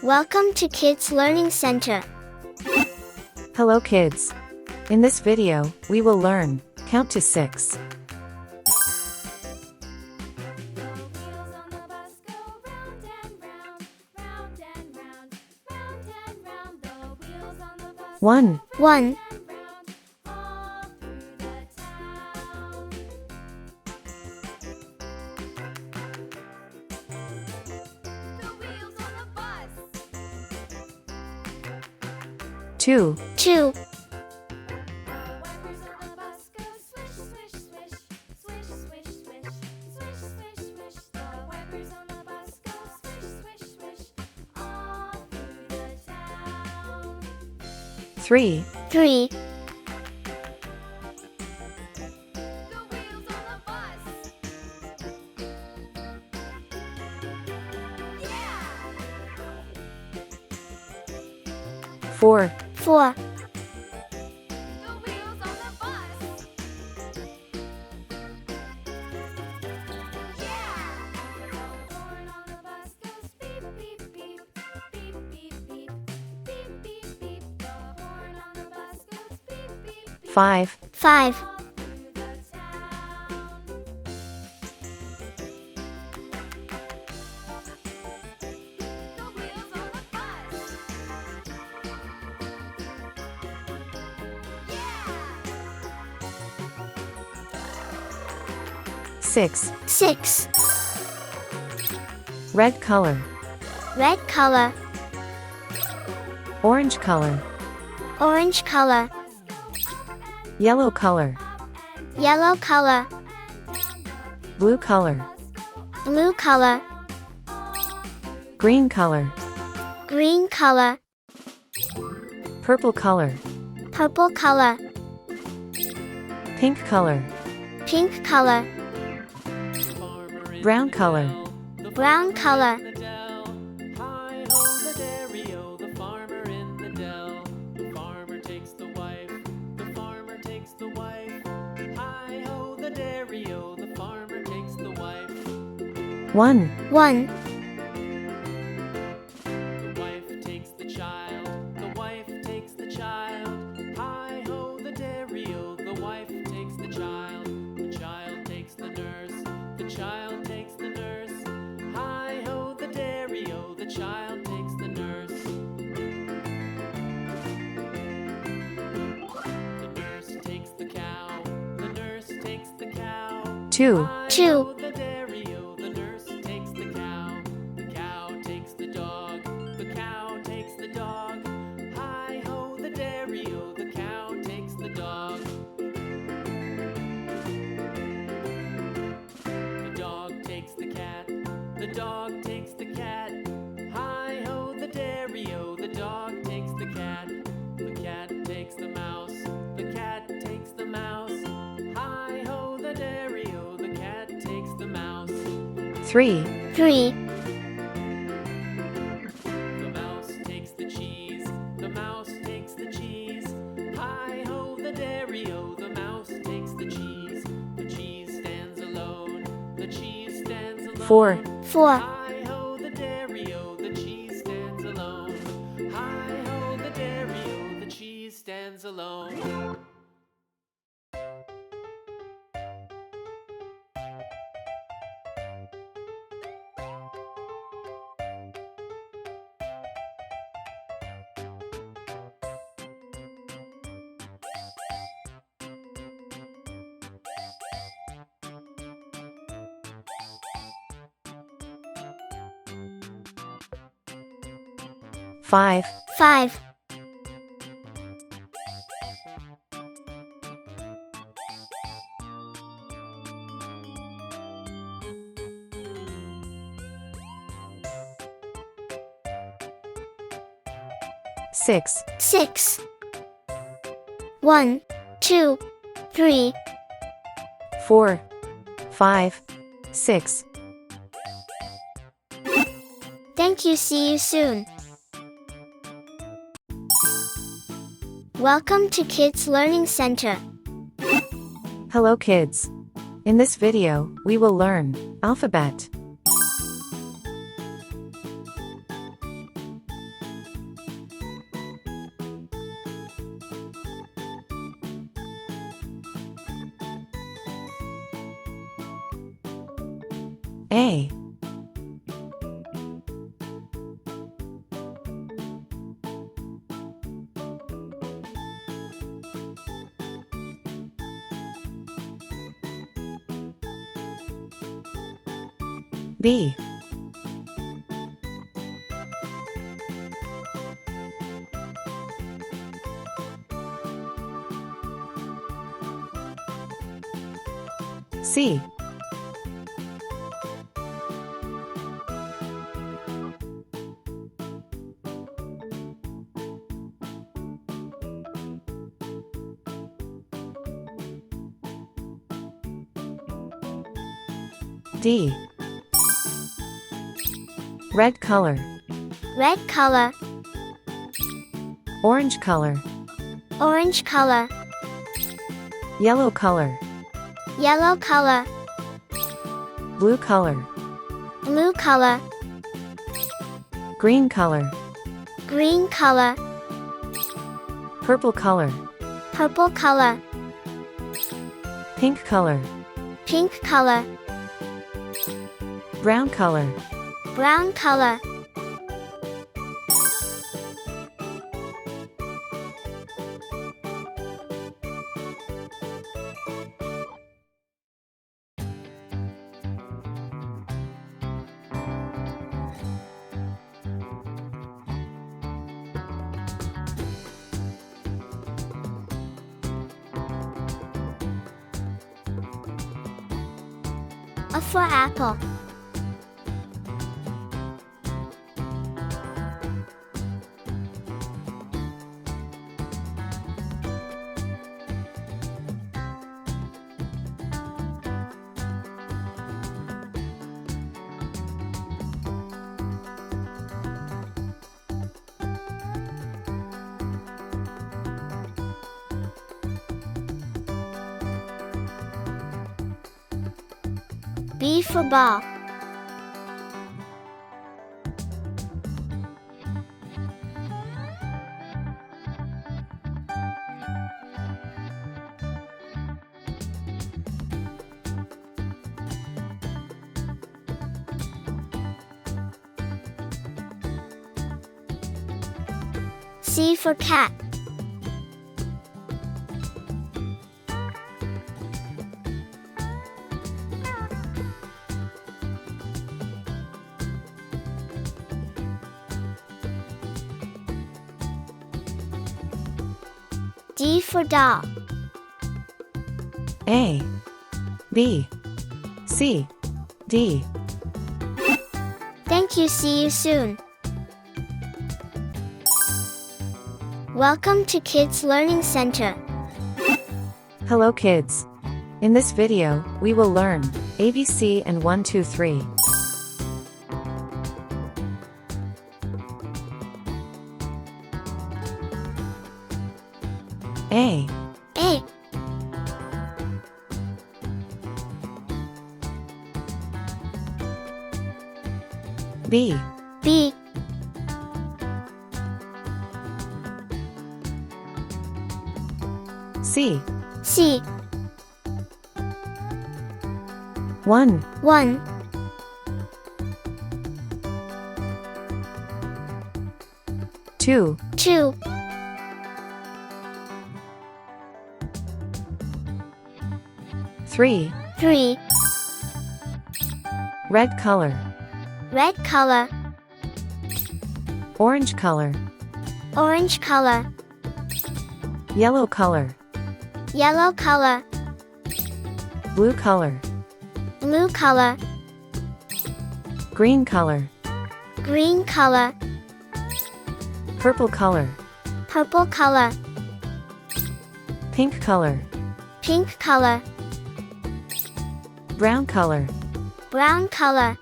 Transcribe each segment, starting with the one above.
Welcome to Kids Learning Center. Hello kids. In this video, we will learn count to 6. One, 1, 2, 2, 3, 3, 4, 4, 5, 5, 6. 6, Red color, red color, orange color, orange color, yellow color, yellow color, blue color, blue color, green color, green color, purple color, purple color, pink color, pink color, brown color, brown color, one, 1, The wife takes the child, the wife takes the child. Hi-ho, the dairy-o, the wife takes the child takes the nurse, the child takes the nurse. Hi-ho, the dairy-o, the child takes the nurse. The nurse takes the cow, the nurse takes the cow. 2, 2, The dairy-o, the nurse takes the cow takes the dog, the cow takes the dog. Hi-ho, the dairy-o, the cow takes the dog. The dog takes the cat, the dog takes the cat. Hi-ho, the dairy-o, the dog takes the cat takes the mouse, the cat takes the mouse. Hi-ho, the dairy-o, the cat takes the mouse. 3, 3, The mouse takes the cheese, the mouse takes the cheese. Hi-ho, the dairy-o, the mouse takes the cheese stands alone, the cheese stands alone. 4, 4, Hi-ho, the dairy-o, the cheese stands alone. Hi-ho, the dairy-o, the cheese stands alone. Five, 5, 6, 6, 1, 2, 3, 4, 5, 6. Thank you. See you soon. Welcome to Kids Learning Center. Hello kids. In this video, we will learn alphabet. A. B. C. D. Red color, red color, orange color, orange color, yellow color, yellow color, blue color, blue color, green color, green color, purple color, purple color, pink color, pink color, brown color. brown color. A for apple. B for ball. C for cat. D for doll. A. B. C. D. Thank you, see you soon. Welcome to Kids Learning Center. Hello kids. In this video, we will learn ABC and 1, 2, 3. A. A. B. B. C. C. 1. 1. 2. 2. 3. 3. Red color, Red color. orange color, Orange color. yellow color, Yellow color. blue color, Blue color. green color, Green color. purple color, Purple color. pink color, Pink color. brown color. Brown color.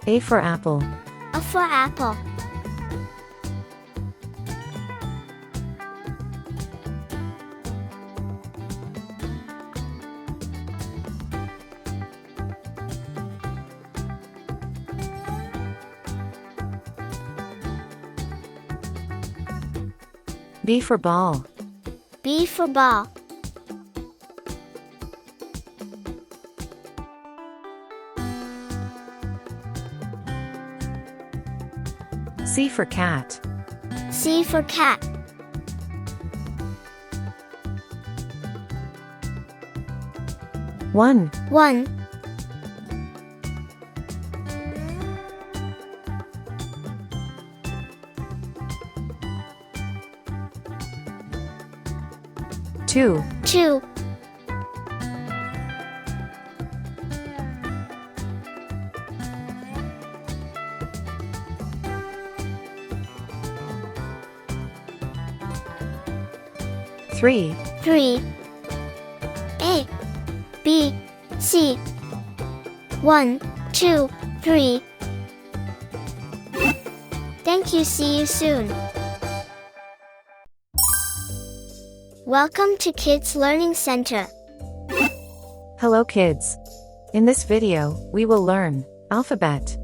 A for apple. A for apple. B for ball. B for ball. C for cat. C for cat. One. 1. Two. 2. 3. 3. A, B, C. 1, 2, 3. Thank you. See you soon. Welcome to Kids Learning Center. Hello kids. In this video, we will learn alphabet.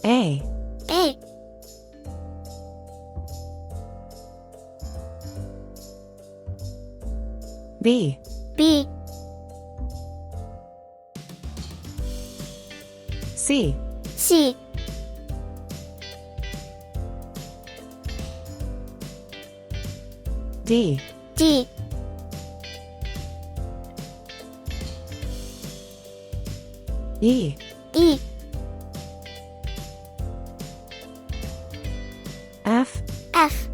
A. A, B. B, C. C. D. D, E. E, F. F,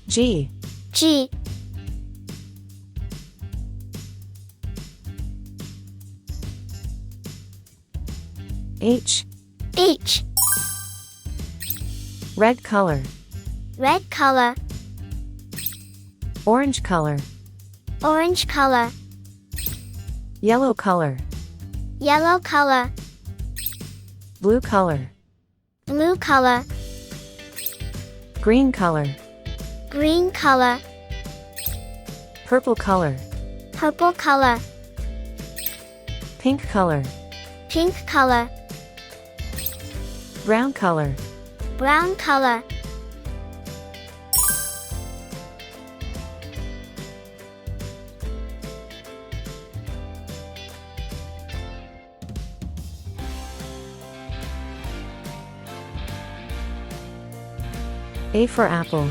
G. G, H. H. Red color. Red color. Orange color. Orange color. Yellow color. Yellow color. Blue color. Blue color. Green color. Green color. Purple color. Purple color. Pink color. Pink color. Brown color. Brown color. A for apple.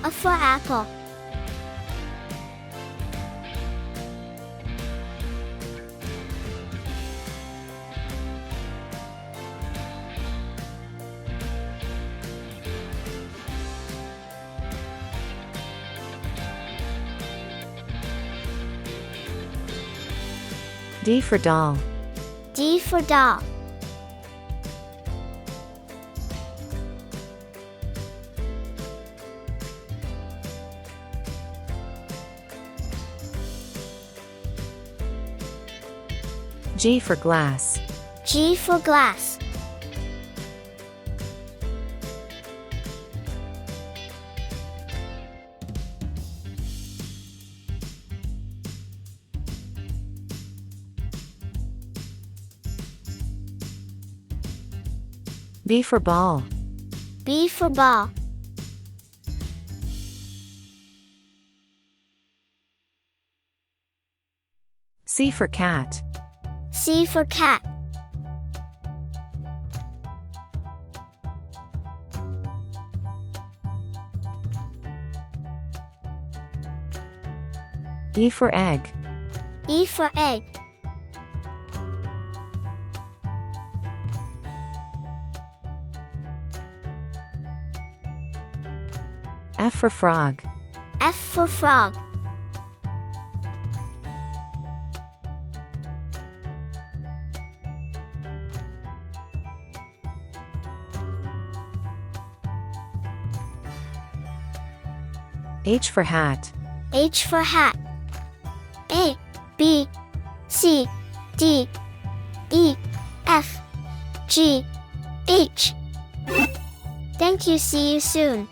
A for apple. D for doll. D for doll. G for glass. G for glass. B for ball. B for ball. C for cat. C for cat. E for egg. E for egg. F for frog. F for frog. H for hat. H for hat. A, B, C, D, E, F, G, H. Thank you. See you soon.